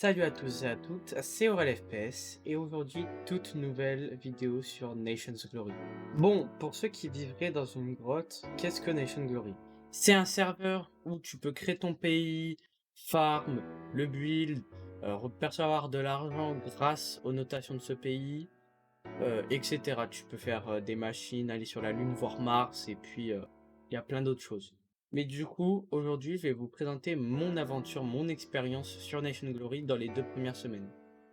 Salut à tous et à toutes, c'est Aurel FPS et aujourd'hui toute nouvelle vidéo sur Nations Glory. Bon, pour ceux qui vivraient dans une grotte, qu'est-ce que Nation Glory? C'est un serveur où tu peux créer ton pays, farm, le build, percevoir de l'argent grâce aux notations de ce pays, etc. Tu peux faire des machines, aller sur la Lune, voir Mars et puis il y a plein d'autres choses. Mais du coup, aujourd'hui, je vais vous présenter mon aventure, mon expérience sur Nation Glory dans les 2 premières semaines.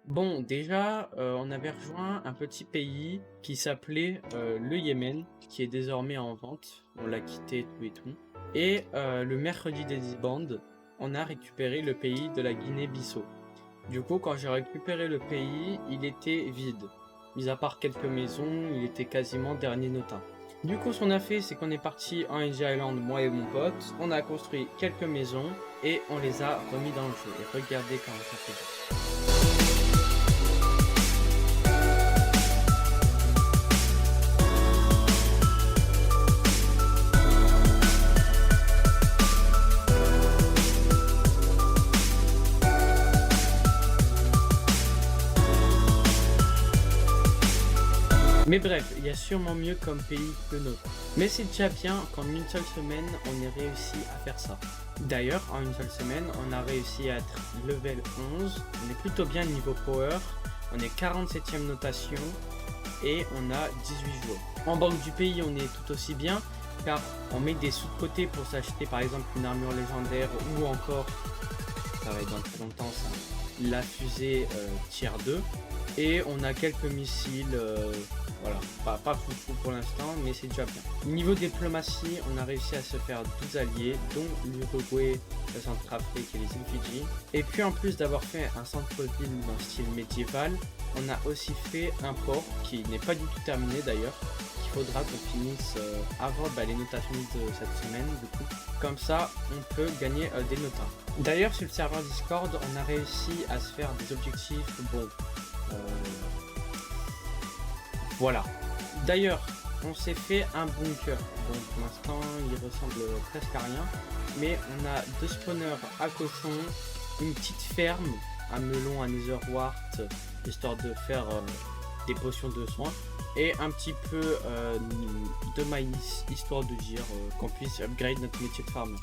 Bon, déjà, on avait rejoint un petit pays qui s'appelait le Yémen, qui est désormais en vente. On l'a quitté tout et tout. Et le mercredi des bandes, on a récupéré le pays de la Guinée-Bissau. Du coup, quand j'ai récupéré le pays, il était vide. Mis à part quelques maisons, il était quasiment dernier notin. Du coup, ce qu'on a fait, c'est qu'on est parti en NG Island, moi et mon pote. On a construit quelques maisons et on les a remis dans le jeu. Et regardez comment ça fait. Mais bref, il y a sûrement mieux comme pays que le nôtre. Mais c'est déjà bien qu'en une seule semaine, on ait réussi à faire ça. D'ailleurs, en une seule semaine, on a réussi à être level 11. On est plutôt bien niveau power. On est 47e notation et on a 18 jours. En banque du pays, on est tout aussi bien car on met des sous de côté pour s'acheter par exemple une armure légendaire ou encore, ça va être dans très longtemps ça, la fusée tier 2. Et on a quelques missiles, voilà, pas foufou pour l'instant, mais c'est déjà bien. Niveau diplomatie, on a réussi à se faire 12 alliés, dont l'Uruguay, la Centrafrique et les îles Fidji. Et puis en plus d'avoir fait un centre-ville dans style médiéval, on a aussi fait un port qui n'est pas du tout terminé d'ailleurs, qu'il faudra qu'on finisse avant les notations de cette semaine du coup. Comme ça, on peut gagner des notas. D'ailleurs, sur le serveur Discord, on a réussi à se faire des objectifs, bon... voilà. D'ailleurs, on s'est fait un bunker. Bon, pour l'instant, il ressemble presque à rien. Mais on a 2 spawners à cochons, une petite ferme à melon, à netherwart, histoire de faire des potions de soins. Et un petit peu de maïs, histoire de dire qu'on puisse upgrade notre métier de farmer.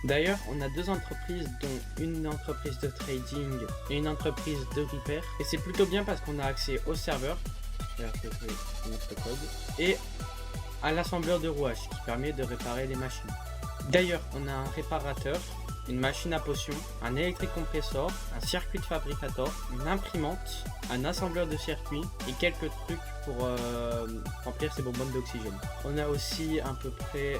D'ailleurs, on a 2 entreprises, dont une entreprise de trading et une entreprise de repair. Et c'est plutôt bien parce qu'on a accès au serveur, notre code, et à l'assembleur de rouages qui permet de réparer les machines. D'ailleurs, on a un réparateur, une machine à potions, un électrique compressor, un circuit de fabricateur, une imprimante, un assembleur de circuits et quelques trucs pour remplir ses bonbonnes d'oxygène. On a aussi à peu près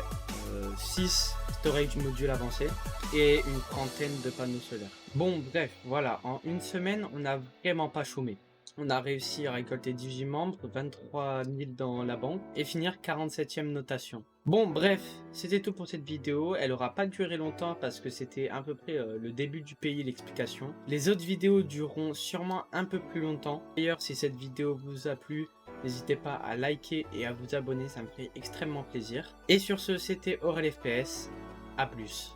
6 storage modules avancés et une trentaine de panneaux solaires. Bon bref, voilà, en une semaine, on n'a vraiment pas chômé. On a réussi à récolter 18 membres, 23 000 dans la banque et finir 47e notation. Bon bref, c'était tout pour cette vidéo. Elle aura pas duré longtemps parce que c'était à peu près le début du pays, l'explication. Les autres vidéos dureront sûrement un peu plus longtemps. D'ailleurs, si cette vidéo vous a plu, n'hésitez pas à liker et à vous abonner, ça me ferait extrêmement plaisir. Et sur ce, c'était Aurel FPS. À plus.